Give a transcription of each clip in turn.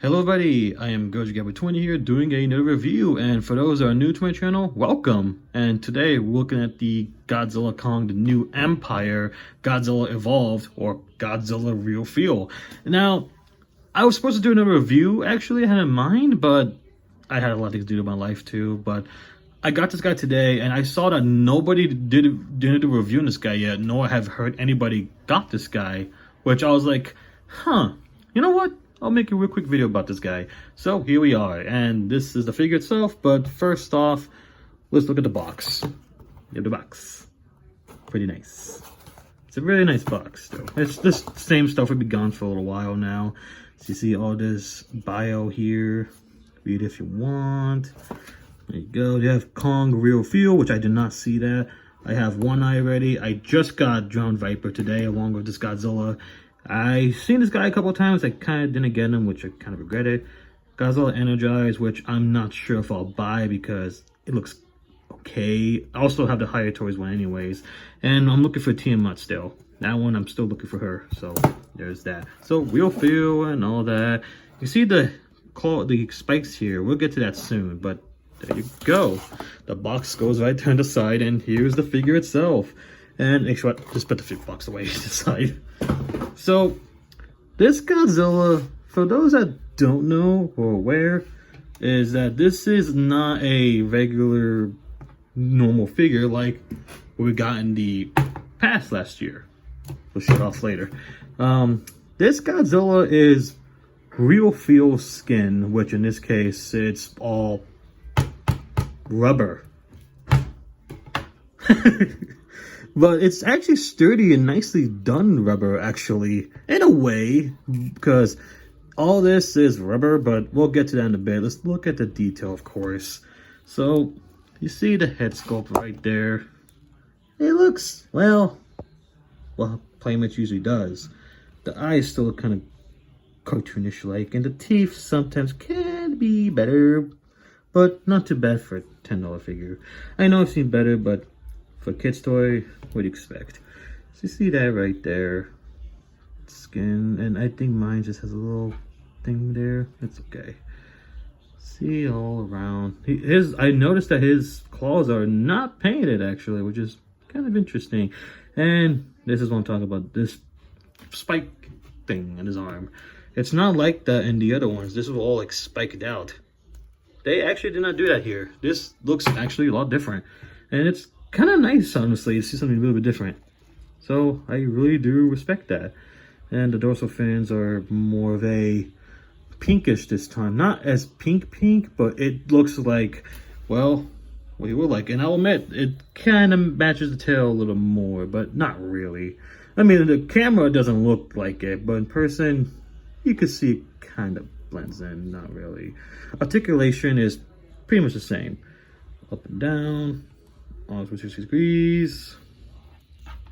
Hello everybody, I am Godzilla20 here doing another review, and for those that are new to my channel, welcome! And today we're looking at the Godzilla Kong, the New Empire, Godzilla Evolved, or Godzilla Real Feel. Now, I was supposed to do another review, actually, I had in mind, but I had a lot of things to do in my life too, but I got this guy today, and I saw that nobody didn't do a review on this guy yet, nor have heard anybody got this guy, which I was like, huh, you know what? I'll make a real quick video about this guy. So here we are, and this is the figure itself, but first off, let's look at the box. Yeah, the box. Pretty nice. It's a really nice box, though. It's this same stuff will be gone for a little while now. So you see all this bio here. Read if you want. There you go. You have Kong Real Feel, which I did not see that. I have One Eye ready. I just got Drowned Viper today, along with this Godzilla. I've seen this guy a couple of times. I kind of didn't get him, which I kind of regretted. Godzilla Energized, which I'm not sure if I'll buy because it looks okay. I also have the higher toys one anyways. And I'm looking for Tiamat still. That one, I'm still looking for her. So there's that. So Real Feel and all that. You see the spikes here. We'll get to that soon, but there you go. The box goes right down the side, and here's the figure itself. And actually, just put the box away to the side. So, this Godzilla, for those that don't know or aware, is that this is not a regular, normal figure like we got in the past last year. We'll show it off later. This Godzilla is Real Feel skin, which in this case, it's all rubber. But it's actually sturdy and nicely done rubber, actually, in a way, because all this is rubber, but we'll get to that in a bit. Let's look at the detail, of course. So, you see the head sculpt right there. It looks, well, Playmate usually does. The eyes still look kind of cartoonish-like, and the teeth sometimes can be better, but not too bad for a $10 figure. I know I've seen better, but for a kid's toy, what do you expect? So you see that right there. Skin, and I think mine just has a little thing there. It's okay. See all around. I noticed that his claws are not painted actually, which is kind of interesting. And this is what I'm talking about. This spike thing in his arm. It's not like that in the other ones. This is all like spiked out. They actually did not do that here. This looks actually a lot different. And it's kind of nice, honestly, to see something a little bit different. So I really do respect that. And the dorsal fins are more of a pinkish this time. Not as pink, but it looks like, well, what you would like. And I'll admit, it kind of matches the tail a little more, but not really. I mean, the camera doesn't look like it, but in person, you can see it kind of blends in. Not really. Articulation is pretty much the same. Up and down. On 360 degrees.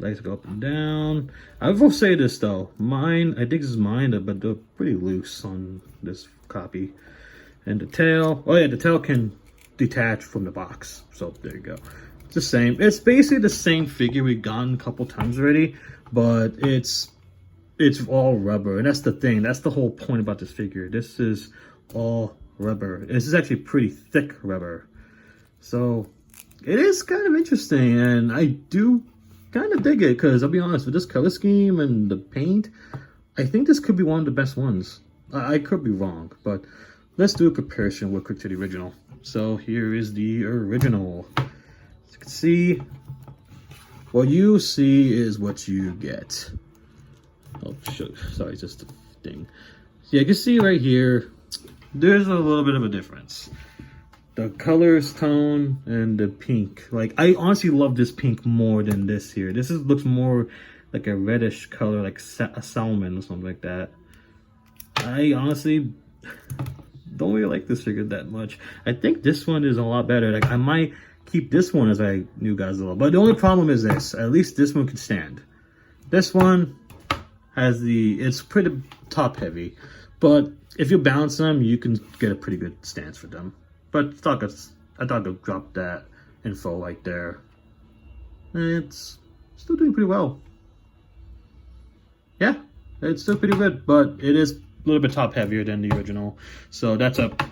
Legs go up and down. I will say this though, mine, I think this is mine, but they're pretty loose on this copy. And the tail, oh yeah, the tail can detach from the box. So there you go. It's the same. It's basically the same figure we've gotten a couple times already, but it's all rubber. And that's the thing. That's the whole point about this figure. This is all rubber. This is actually pretty thick rubber. So it is kind of interesting, and I do kind of dig it, because I'll be honest, with this color scheme and the paint, I think this could be one of the best ones. I could be wrong, but let's do a comparison real quick to the original. So here is the original. As you can see, what you see is what you get. Oh, sorry, just a thing. So yeah, you can see right here, there's a little bit of a difference. The colors, tone, and the pink. Like, I honestly love this pink more than this here. This looks more like a reddish color, like a salmon or something like that. I honestly don't really like this figure that much. I think this one is a lot better. Like, I might keep this one as I new Godzilla. But the only problem is this. At least this one can stand. This one has it's pretty top heavy. But if you balance them, you can get a pretty good stance for them. But I thought I'd drop that info right there. It's still doing pretty well. Yeah, it's still pretty good, but it is little bit top heavier than the original. So that's up.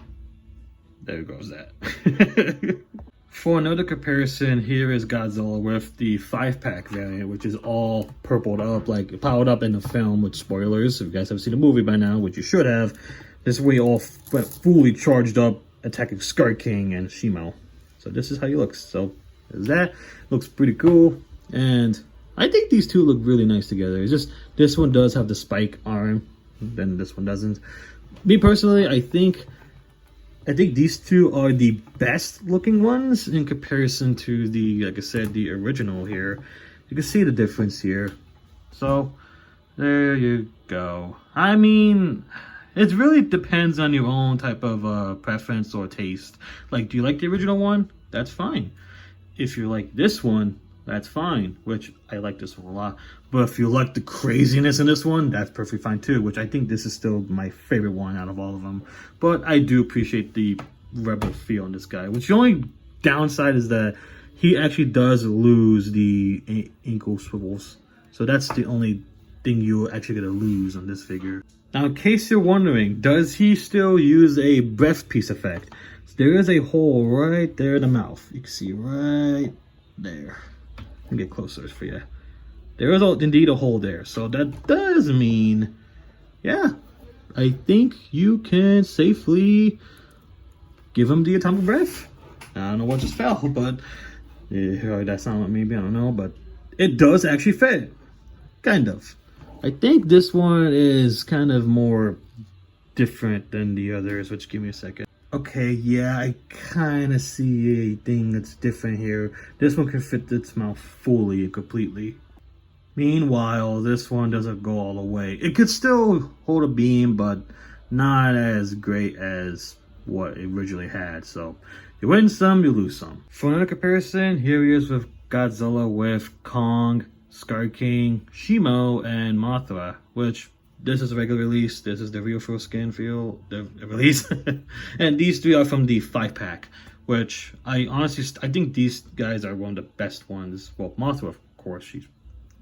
There goes that. For another comparison, here is Godzilla with the 5-pack variant, which is all purpled up, like powered up in the film with spoilers. If you guys haven't seen the movie by now, which you should have, this is where he all fully charged up, attacking Scar King and Shimo. So this is how he looks. So there's that. Looks pretty cool. And I think these two look really nice together. It's just this one does have the spike arm, then this one doesn't. Me personally, I think these two are the best looking ones in comparison to the, like I said, the original here. You can see the difference here. So there you go. I mean, it really depends on your own type of preference or taste. Like, do you like the original one? That's fine. If you like this one, that's fine, which I like this one a lot. But if you like the craziness in this one, that's perfectly fine too, which I think this is still my favorite one out of all of them. But I do appreciate the rebel feel in this guy, which the only downside is that he actually does lose the ankle swivels. So that's the only thing you're actually going to lose on this figure. Now, in case you're wondering, does he still use a breath piece effect? There is a hole right there in the mouth. You can see right there. Let me get closer for you. There is indeed a hole there. So that does mean, yeah, I think you can safely give him the atomic breath. I don't know what just fell, but you heard that sound maybe, I don't know, but it does actually fit. Kind of. I think this one is kind of more different than the others, which give me a second. Okay, yeah, I kind of see a thing that's different here. This one can fit its mouth fully and completely. Meanwhile, this one doesn't go all the way. It could still hold a beam, but not as great as what it originally had. So you win some, you lose some. For another comparison, here he is with Godzilla with Kong, Scar King, Shimo, and Mothra, which this is a regular release. This is the real full skin feel the release. And these three are from the 5-pack, which I honestly, I think these guys are one of the best ones. Well, Mothra, of course, she's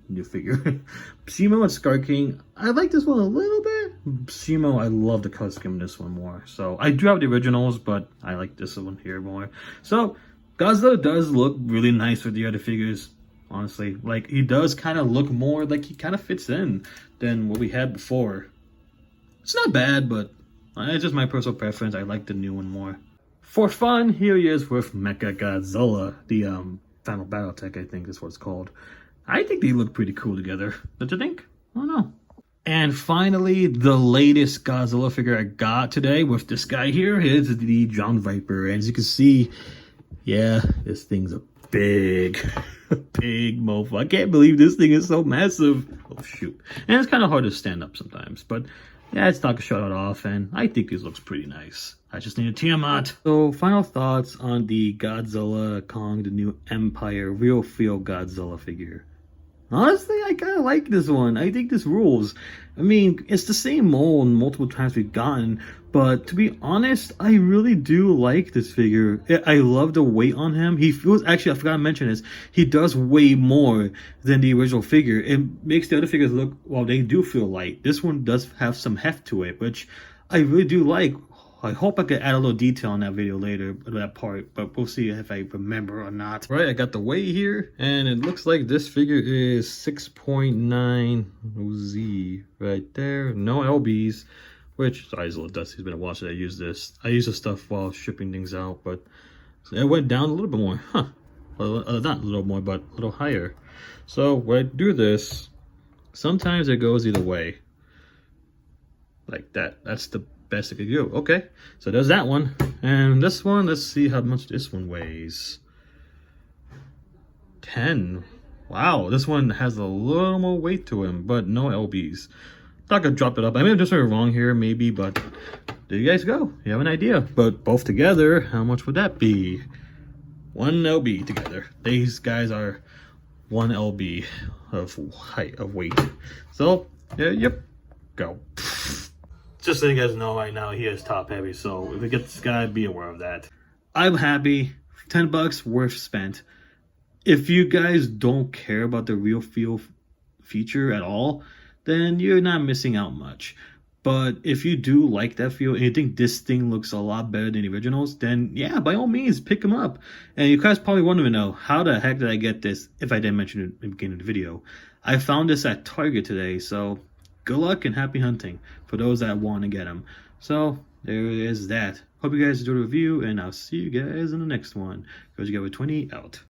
a new figure. Shimo and Scar King, I like this one a little bit. Shimo, I love the color scheme in this one more. So I do have the originals, but I like this one here more. So Godzilla does look really nice with the other figures. Honestly, like, he does kind of look more like he kind of fits in than what we had before. It's not bad, but it's just my personal preference. I like the new one more. For fun, here he is with Mecha Godzilla, the Final Battle Tech, I think is what it's called. I think they look pretty cool together. Don't you think? I don't know. And finally, the latest Godzilla figure I got today with this guy here is the John Viper. And as you can see, yeah, this thing's a big mofo. I can't believe this thing is so massive. Oh shoot. And it's kind of hard to stand up sometimes, but yeah, it's not gonna shut it off, and I think this looks pretty nice. I just need a Tiamat. So final thoughts on the Godzilla Kong, the new Empire real feel Godzilla figure. Honestly, I kind of like this one. I think this rules. I mean, it's the same mold multiple times we've gotten, but to be honest, I really do like this figure. I love the weight on him. He feels, actually, I forgot to mention this, he does weigh more than the original figure. It makes the other figures look, well, they do feel light. This one does have some heft to it, which I really do like. I hope I could add a little detail in that video later, that part, but we'll see if I remember or not. Right, I got the weight here, and it looks like this figure is 6.9 Z right there. No LBs, which Isla does. He's been a while since I used this. I use this stuff while shipping things out, but it went down a little bit more. Huh. Well, not a little more, but a little higher. So when I do this, sometimes it goes either way. Like that. That's the best it could do. Okay, so there's that one. And this one, let's see how much this one weighs. 10. Wow, this one has a little more weight to him, but no LBs. Thought I could drop it up. I may have just been wrong here, maybe, but there you guys go. You have an idea. But both together, how much would that be? 1 LB together. These guys are 1 LB of height, of weight. So, yeah, yep, go. Just so you guys know, right now he is top heavy, so if we get this guy, be aware of that. I'm happy. $10 worth spent. If you guys don't care about the real feel feature at all, then you're not missing out much. But if you do like that feel and you think this thing looks a lot better than the originals, then yeah, by all means, pick them up. And you guys probably want to know, how the heck did I get this if I didn't mention it in the beginning of the video? I found this at Target today, so good luck and happy hunting for those that want to get them. So there is that. Hope you guys enjoyed the review, and I'll see you guys in the next one. Goji With 20 out.